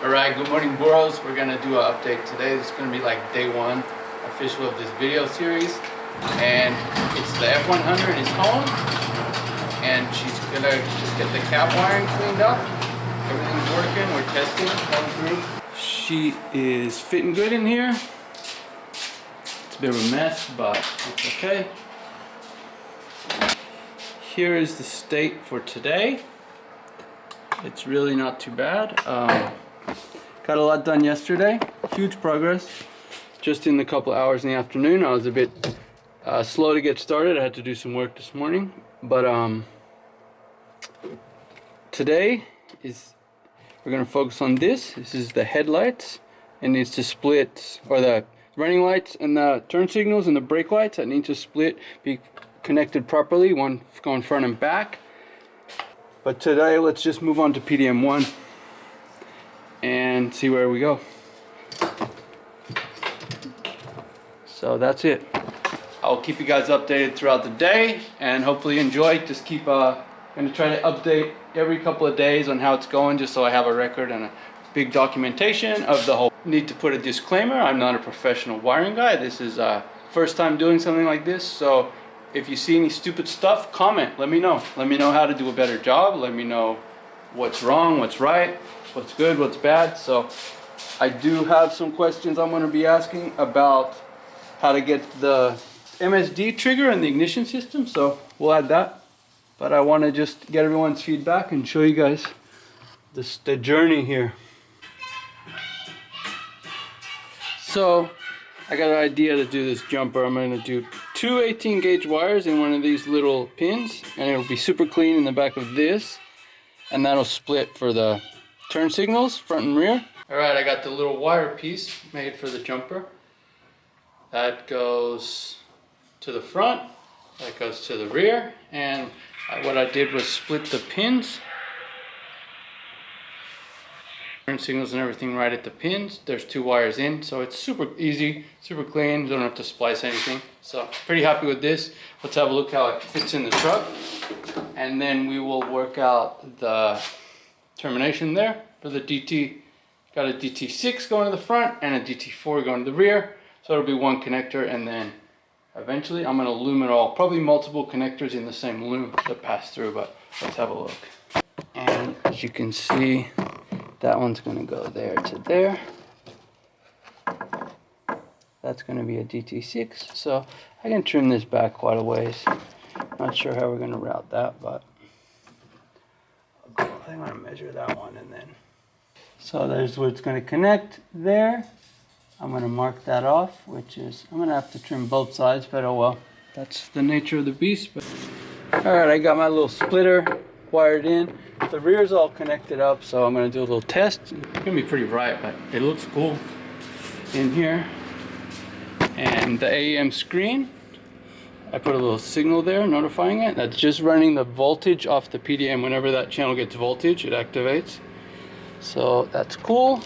Alright, good morning Boros. We're going to do an update today. This is going to be like day one official of this video series. And it's the F100 is home. And she's going to just get the cap wiring cleaned up. Everything's working. We're testing, going through. She is fitting good in here. It's a bit of a mess, but it's okay. Here is the state for today. It's really not too bad. Got a lot done yesterday. Huge progress. Just in a couple hours in the afternoon. I was a bit slow to get started. I had to do some work this morning. But today we're going to focus on this. This is the headlights. It needs to split, or the running lights and the turn signals and the brake lights that need to split, be connected properly, one going front and back. But today let's just move on to PDM1 and see where we go. So that's it. I'll keep you guys updated throughout the day and hopefully enjoy. Just keep gonna try to update every couple of days on how it's going, just so I have a record and a big documentation of the whole. Need to put a disclaimer, I'm not a professional wiring guy. This is first time doing something like this, so if you see any stupid stuff, comment, let me know. Let me know how to do a better job. Let me know what's wrong, what's right, what's good, what's bad. So I do have some questions I'm going to be asking about how to get the MSD trigger and the ignition system, so we'll add that. But I want to just get everyone's feedback and show you guys the journey here. So I got an idea to do this jumper. I'm going to do two 18 gauge wires in one of these little pins, and it'll be super clean in the back of this, and that'll split for the turn signals, front and rear. Alright, I got the little wire piece made for the jumper. That goes to the front, that goes to the rear, and what I did was split the pins. Turn signals and everything right at the pins. There's two wires in, so it's super easy, super clean. Don't have to splice anything. So pretty happy with this. Let's have a look how it fits in the truck, and then we will work out the termination there for the DT. Got a DT6 going to the front and a DT4 going to the rear. So it'll be one connector, and then eventually I'm going to loom it all. Probably multiple connectors in the same loom that pass through, but let's have a look. And as you can see, that one's going to go there to there. That's going to be a DT6, so I can trim this back quite a ways. Not sure how we're going to route that, but I think I'm going to measure that one, and then. So there's where it's going to connect there. I'm going to mark that off, which is, I'm going to have to trim both sides, but oh well. That's the nature of the beast. But alright, I got my little splitter wired in. The rear's all connected up, so I'm going to do a little test. It's going to be pretty bright, but it looks cool in here. And the Aem screen, I put a little signal there notifying it. That's just running the voltage off the PDM. Whenever that channel gets voltage, it activates. So that's cool.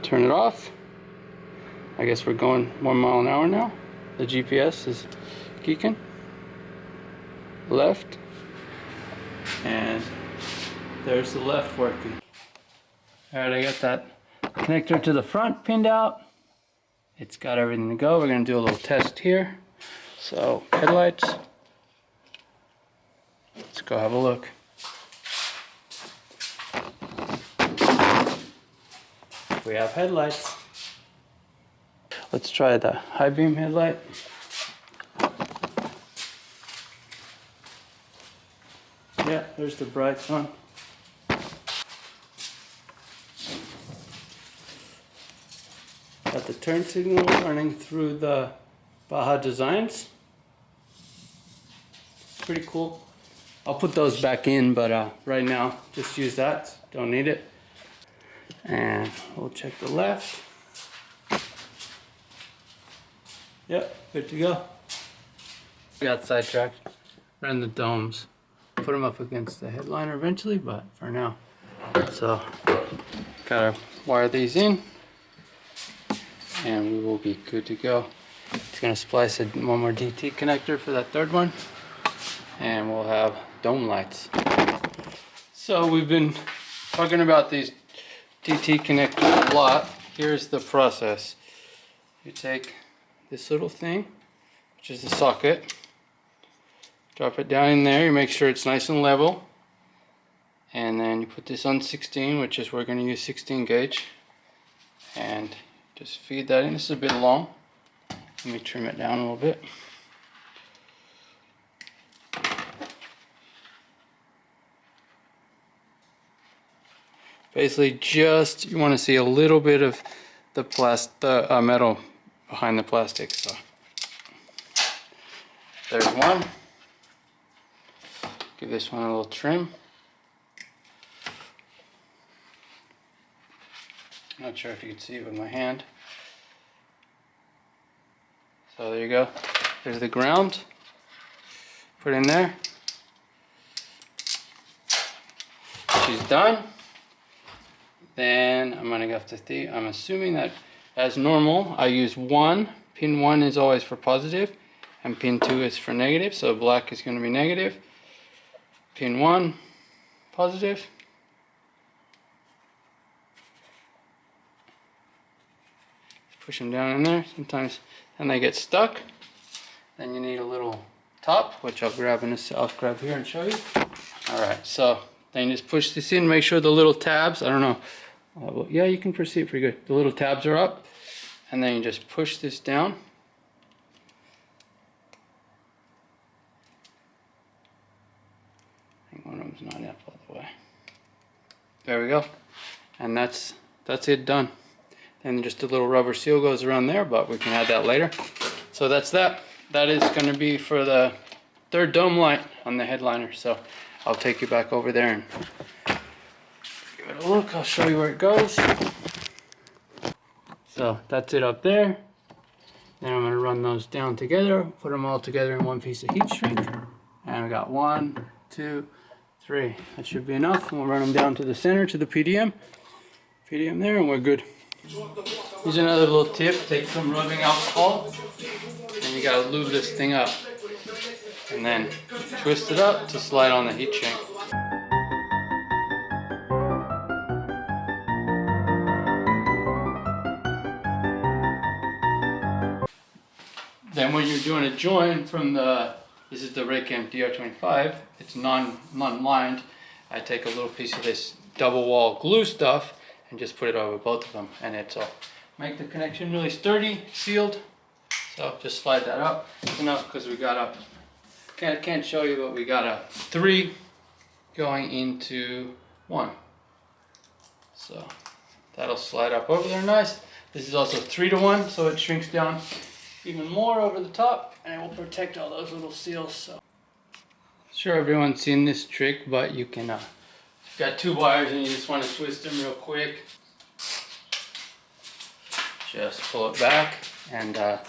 Turn it off. I guess we're going 1 mile an hour now. The GPS is geeking. Left. And there's the left working. Alright, I got that connector to the front pinned out. It's got everything to go. We're going to do a little test here. So, headlights. Let's go have a look. We have headlights. Let's try the high beam headlight. Yeah, there's the bright one. Got the turn signal running through the Baja Designs. Pretty cool. I'll put those back in, but right now, just use that. Don't need it. And we'll check the left. Yep, good to go. Got sidetracked. Ran the domes. Put them up against the headliner eventually, but for now. So, gotta wire these in, and we will be good to go. It's gonna splice one more DT connector for that third one, and we'll have dome lights. So we've been talking about these DT connectors a lot. Here's the process. You take this little thing, which is the socket, drop it down in there, you make sure it's nice and level, and then you put this on 16, which is we're going to use 16 gauge, and just feed that in. This is a bit long. Let me trim it down a little bit. Basically, just you want to see a little bit of the metal behind the plastic. So there's one. Give this one a little trim. Not sure if you can see it with my hand. So there you go. There's the ground. Put in there. She's done. Then I'm gonna have to see. I'm assuming that as normal, I use 1. Pin 1 is always for positive, and pin 2 is for negative. So black is gonna be negative. Pin 1, positive. Push them down in there. Sometimes then they get stuck. Then you need a little top, which I'll grab here and show you. All right, so then you just push this in. Make sure the little tabs. I don't know. Well, yeah, you can see it pretty good. The little tabs are up, and then you just push this down. I think one of them's not up all the way. There we go, and that's it done. And just a little rubber seal goes around there, but we can add that later. So that's that. That is going to be for the third dome light on the headliner. So I'll take you back over there and give it a look. I'll show you where it goes. So that's it up there. Then I'm going to run those down together, put them all together in one piece of heat shrink. And I got 1, 2, 3. That should be enough. And we'll run them down to the center, to the PDM. PDM there, and we're good. Here's another little tip. Take some rubbing alcohol, and you gotta lube this thing up. And then twist it up to slide on the heat shrink. Then when you're doing a join from this is the Racetruck DR25, it's non-lined. I take a little piece of this double wall glue stuff and just put it over both of them, and it'll make the connection really sturdy, sealed. So just slide that up. It's enough because we got can't show you, but we got a 3 going into 1. So that'll slide up over there nice. This is also 3 to 1, so it shrinks down even more over the top, and it will protect all those little seals. So sure, everyone's seen this trick, but you can you've got 2 wires and you just want to twist them real quick. Just pull it back and give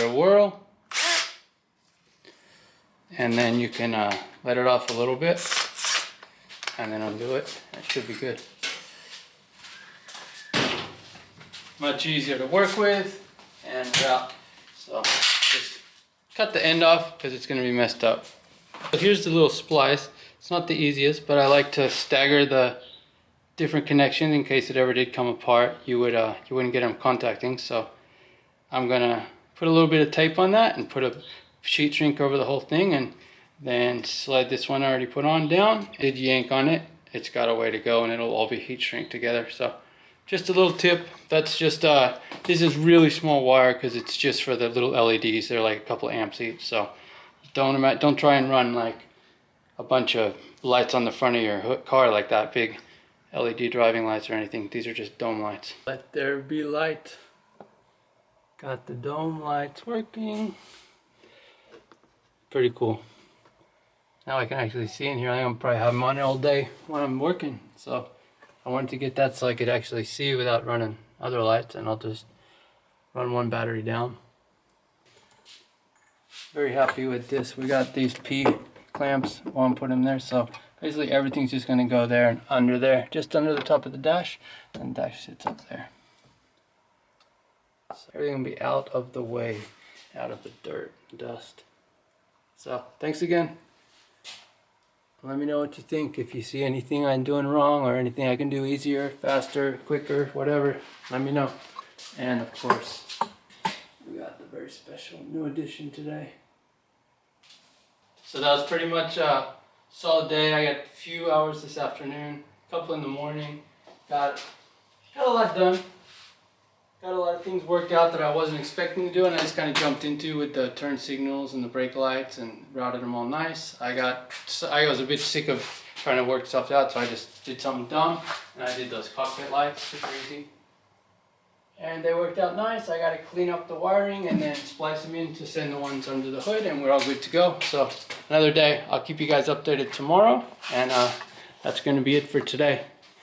it a whirl, and then you can let it off a little bit and then undo it. That should be good. Much easier to work with and route. So just cut the end off because it's going to be messed up. So here's the little splice. It's not the easiest, but I like to stagger the different connections in case it ever did come apart. You wouldn't get them contacting. So I'm gonna put a little bit of tape on that and put a sheet shrink over the whole thing, and then slide this one I already put on down. Did yank on it, it's got a way to go, and it'll all be heat shrink together. So just a little tip. That's just this is really small wire because it's just for the little LEDs. They're like a couple amps each. So don't try and run like a bunch of lights on the front of your car like that, big LED driving lights or anything. These are just dome lights. Let there be light. Got the dome lights working. Pretty cool. Now I can actually see in here. I think I'm probably have them on all day when I'm working. So I wanted to get that so I could actually see without running other lights, and I'll just run one battery down. Very happy with this. We got these P clamps. I want to put them there, so basically everything's just going to go there and under there, just under the top of the dash, and the dash sits up there. So everything will be out of the way, out of the dirt, dust. So thanks again. Let me know what you think. If you see anything I'm doing wrong or anything I can do easier, faster, quicker, whatever, let me know. And of course, we got the very special new edition today. So that was pretty much a solid day. I got a few hours this afternoon, a couple in the morning. Got a lot done. Got a lot of things worked out that I wasn't expecting to do, and I just kind of jumped into with the turn signals and the brake lights and routed them all nice. I was a bit sick of trying to work stuff out, so I just did something dumb, and I did those cockpit lights, super easy. And they worked out nice. I got to clean up the wiring and then splice them in to send the ones under the hood, and we're all good to go. So another day. I'll keep you guys updated tomorrow, and that's going to be it for today.